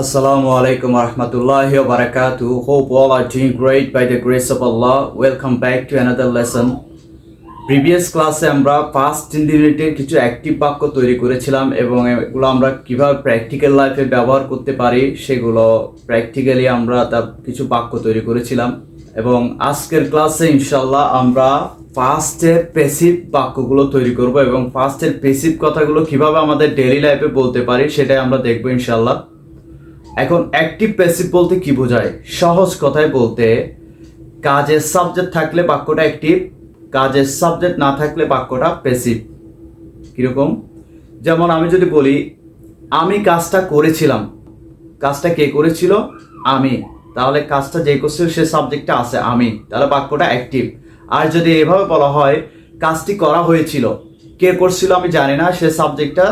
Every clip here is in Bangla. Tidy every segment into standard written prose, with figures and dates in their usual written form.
Assalamu alaikum warahmatullahi wabarakatuh. Hope all are doing great by the grace of Allah. Welcome back to another lesson. Previous ক্লাসে আমরা ফার্স্ট ইউনিটের কিছু অ্যাক্টিভ বাক্য তৈরি করেছিলাম এবং এগুলো আমরা কিভাবে প্র্যাকটিক্যাল লাইফে ব্যবহার করতে পারি সেগুলো প্র্যাকটিক্যালি আমরা তার কিছু বাক্য তৈরি করেছিলাম এবং আজকের ক্লাসে ইনশাল্লাহ আমরা ফার্স্টের প্যাসিভ বাক্যগুলো তৈরি করব এবং ফার্স্টের প্যাসিভ কথাগুলো কিভাবে আমাদের ডেইলি লাইফে বলতে পারি সেটাই আমরা দেখব ইনশাল্লাহ। এখন অ্যাক্টিভ প্যাসিভ বলতে কি বোঝায়? সহজ কথায় বলতে কাজের সাবজেক্ট থাকলে বাক্যটা অ্যাক্টিভ, কাজের সাবজেক্ট না থাকলে বাক্যটা প্যাসিভ। কীরকম? যেমন আমি যদি বলি আমি কাজটা করেছিলাম, কাজটা কে করেছিল? আমি, তাহলে কাজটা যে করছিল সে সাবজেক্টটা আছে আমি, তাহলে বাক্যটা অ্যাক্টিভ। আর যদি এভাবে বলা হয় কাজটি করা হয়েছিল, কে করছিল আমি জানি না, সে সাবজেক্টটা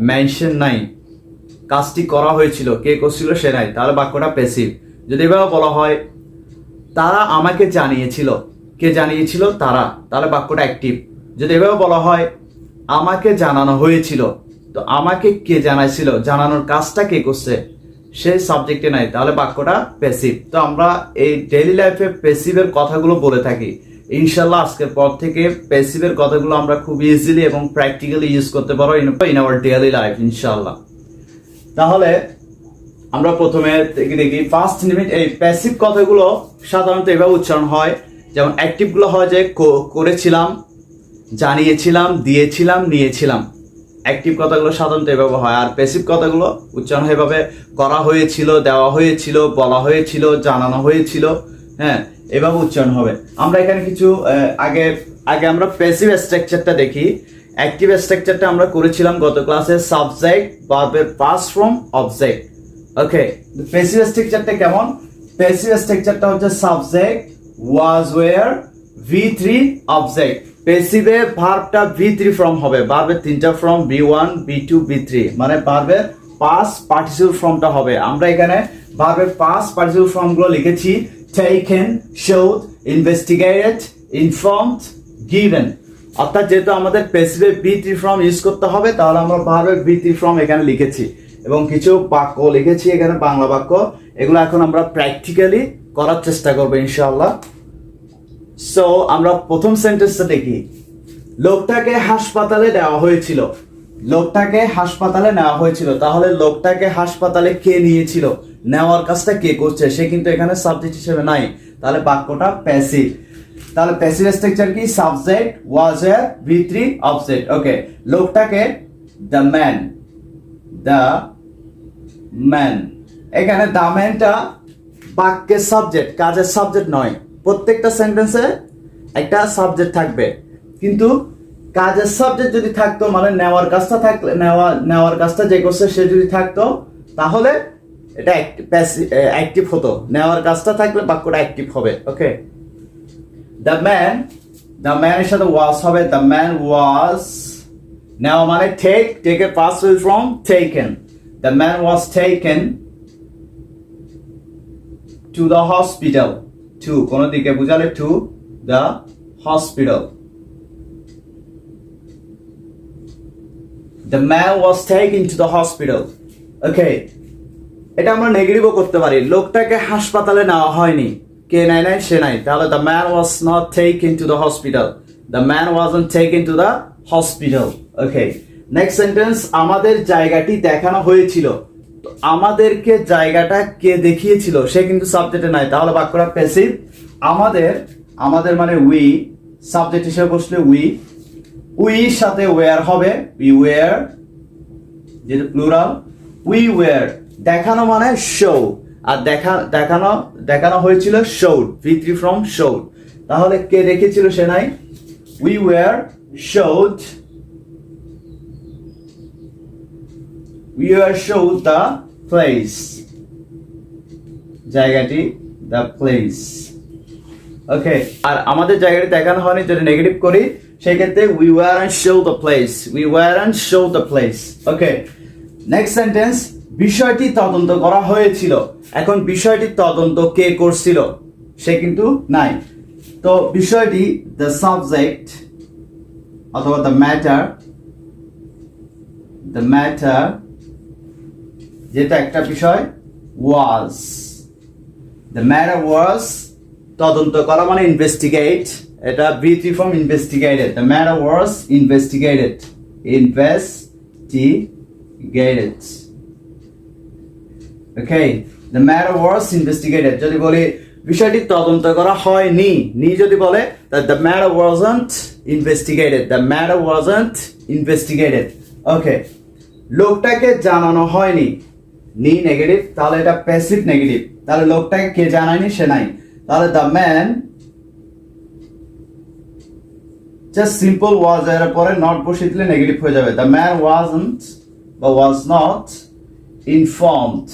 মেনশন নাই, কাজটি করা হয়েছিল, কে করছিল সে নাই, তাহলে বাক্যটা প্যাসিভ। যদি এভাবে বলা হয় তারা আমাকে জানিয়েছিল, কে জানিয়েছিল? তারা, তাহলে বাক্যটা অ্যাক্টিভ। যদি এভাবে বলা হয় আমাকে জানানো হয়েছিল, তো আমাকে কে জানাইছিল, জানানোর কাজটা কে করছে, সেই সাবজেক্টে নাই, তাহলে বাক্যটা প্যাসিভ। তো আমরা এই ডেইলি লাইফে প্যাসিভের কথাগুলো বলে থাকি। ইনশাল্লাহ আজকের পর থেকে প্যাসিভের কথাগুলো আমরা খুব ইজিলি এবং প্র্যাকটিক্যালি ইউজ করতে পারবো ইন আওয়ার ডেইলি লাইফ ইনশাল্লাহ। তাহলে আমরা প্রথমে দেখি ফার্স্ট লিমিট। এই প্যাসিভ কথাগুলো সাধারণত এভাবে উচ্চারণ হয়, যেমন অ্যাক্টিভগুলো হয় যে করেছিলাম, জানিয়েছিলাম, দিয়েছিলাম, নিয়েছিলাম। অ্যাক্টিভ কথাগুলো সাধারণত এভাবে হয়। আর প্যাসিভ কথাগুলো উচ্চারণ হয় এভাবে করা হয়েছিল, দেওয়া হয়েছিল, বলা হয়েছিল, জানানো হয়েছিল, হ্যাঁ, এভাবে উচ্চারণ হবে। আমরা এখানে কিছু আগে আমরা প্যাসিভ স্ট্রাকচারটা দেখি। অ্যাক্টিভ স্ট্রাকচারটা আমরা করেছিলাম গত ক্লাসে, সাবজেক্ট, ভার্বের past form, object. Okay, passive স্ট্রাকচারটা কেমন? প্যাসিভ স্ট্রাকচারটা হচ্ছে subject, was, were, V3 object. প্যাসিভে ভার্বটা V3 ফর্ম হবে, ভার্বের তিনটা ফর্ম V1, V2, V3, মানে ভার্বের পাস্ট পার্টিসিপল ফর্মটা হবে। আমরা এখানে ভার্বের পাস্ট পার্টিসিপল ফর্মগুলো লিখেছি taken, showed, investigated, informed, given। অর্থাৎ যেহেতু আমাদের প্যাসিভে V3 ফর্ম ইউজ করতে হবে, তাহলে আমরা ভার্বের V3 ফর্ম এখানে লিখেছি এবং কিছু বাক্য লিখেছি এখানে, বাংলা বাক্য। এগুলো এখন আমরা প্র্যাকটিক্যালি করার চেষ্টা করবো ইনশাআল্লাহ। সো আমরা প্রথম সেন্টেন্সটা দেখি। লোকটাকে হাসপাতালে নেওয়া হয়েছিল, লোকটাকে হাসপাতালে নেওয়া হয়েছিল। তাহলে লোকটাকে হাসপাতালে কে নিয়েছিল, নেওয়ার কাজটা কে করছে, সে কিন্তু এখানে সাবজেক্ট হিসেবে নাই, তাহলে বাক্যটা প্যাসিভ। তাহলে প্যাসিভ স্ট্রাকচার কি? Subject, was, were, V3 object. ওকে, লোকটাকে দ্য ম্যান, দ্য ম্যান, এখানে দ্য ম্যানটা বাক্যের সাবজেক্ট, কাজের সাবজেক্ট নয়। প্রত্যেকটা সেন্টেন্সে একটা সাবজেক্ট থাকবে, কিন্তু কাজের সাবজেক্ট যদি থাকতো, মানে নেওয়ার কাজটা থাকলে, নেওয়ার কাজটা যে করছে সে যদি থাকতো, তাহলে এটা অ্যাক্টিভ হতো। নেওয়ার কাজটা থাকলে বাক্যটা অ্যাক্টিভ হবে। ওকে, দ্য ম্যান, দ্য ম্যানের সাথে ওয়াজ হবে। দ্য ম্যান ওয়াজ, নেওয়া মানে টেক, টেকের past form taken. The man was taken to the hospital. To কোন দিকে বুঝালে, to the hospital. The man was taken to the hospital. Okay, এটা আমরা নেগেটিভও করতে পারি। লোকটাকে হাসপাতালে নেওয়া হয়নি, কে নাই নাই, সে নাই, তাহলে the man was not taken to the hospital. The man wasn't taken to the hospital. Okay, next sentence, আমাদের জায়গাটি দেখানো হয়েছিল। তো আমাদেরকে জায়গাটা কে দেখিয়েছিল, সে কিন্তু সাবজেক্টে নাই, তাহলে বাক্যটা প্যাসিভ। আমাদের মানে উই, সাবজেক্ট হিসেবে বসলে উই, উইর সাথে ওয়্যার হবে, উই ওয়্যার, যেটা প্লুরাল, উই ওয়্যার। দেখানো মানে শো, আর দেখানো হয়েছিল শোড, V3 ফ্রম শোড, তাহলে কে দেখেছিল সে নাই, we were showed, we were showed the place, জায়গাটি, দ্য প্লেস। ওকে, আর আমাদের জায়গাটি দেখানো হয়নি যদি নেগেটিভ করি, সেই ক্ষেত্রে we weren't show the place, we weren't show the place. Okay, next sentence, বিষয়টি তদন্ত করা হয়েছিল। এখন বিষয়টি তদন্ত কে করছিল, সে কিন্তু নাই, তো বিষয়টি দ্য সাবজেক্ট অথবা দ্য ম্যাটার, দ্য ম্যাটার যেটা একটা বিষয়, was. The matter was তদন্ত করা মানে ইনভেস্টিগেট, এটা ব্রিথি form investigated. The matter was investigated. Investigated. Okay, the matter was investigated. যদি বলি বিষয়টি তদন্ত করা হয়নি, যদি বলে that the matter wasn't investigated. The matter wasn't investigated. Okay, লোকটাকে জানানো হয়নি, নেগেটিভ, তাহলে এটা প্যাসিভ নেগেটিভ। তাহলে লোকটাকে কে জানায়নি, সে নাই। তাহলে the man just simple was এর পরে not বসিয়ে দিলে নেগেটিভ হয়ে যাবে। The man wasn't বা was not informed.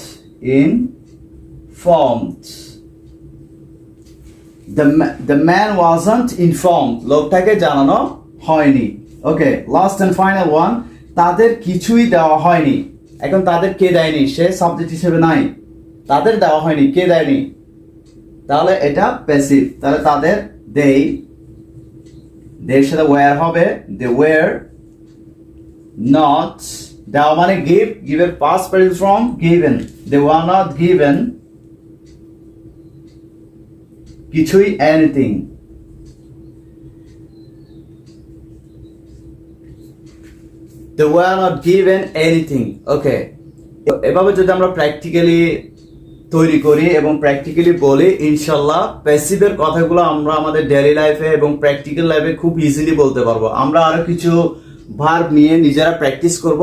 The man wasn't informed. লোকটাকে জানানো হয়নি। ওকে, লাস্ট এন্ড ফাইনাল ওয়ান, তাদের কিছুই দেওয়া হয়নি। এখন তাদের কে দেয়নি, সে সাবজেক্ট হিসেবে নাই, তাদের দেওয়া হয়নি, কে দেয়নি, তাহলে এটা প্যাসিভ। তাহলে তাদের দের সাথে ওয়্যার হবে, they were not, দেওয়া মানে give, এর past participle form given, they were not given কিছুই, anything. They were not given anything. Okay, এভাবে যদি আমরা প্র্যাকটিক্যালি তৈরি করি এবং প্র্যাকটিক্যালি বলি, ইনশাল্লাহ প্যাসিভের কথাগুলো আমরা আমাদের ডেইলি লাইফে এবং প্র্যাকটিক্যাল লাইফে খুব ইজিলি বলতে পারবো। আমরা আরো কিছু ভার্ব নিয়ে নিজেরা প্র্যাকটিস করব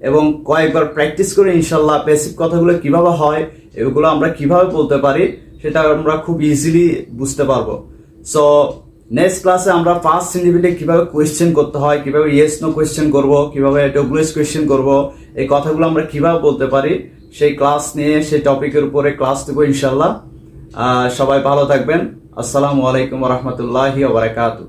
এবং কয়েকবার প্র্যাকটিস করে ইনশাল্লাহ প্যাসিভ কথাগুলো কিভাবে হয়, এগুলো আমরা কিভাবে বলতে পারি, সেটা আমরা খুব ইজিলি বুঝতে পারবো। সো নেক্সট ক্লাসে আমরা ফার্স্ট ইন্ডিভিজুয়ালি কিভাবে কোয়েশ্চেন করতে হয়, কিভাবে ইয়েস নো কোয়েশ্চেন করব, কিভাবে ডব্লিউএস কোয়েশ্চেন করব, এই কথাগুলো আমরা কিভাবে বলতে পারি, সেই ক্লাস নিয়ে সেই টপিকের উপরে ক্লাস দেবো ইনশাল্লাহ। সবাই ভালো থাকবেন। আসসালামু আলাইকুম ওয়া রাহমাতুল্লাহি ওয়া বারাকাতুহু।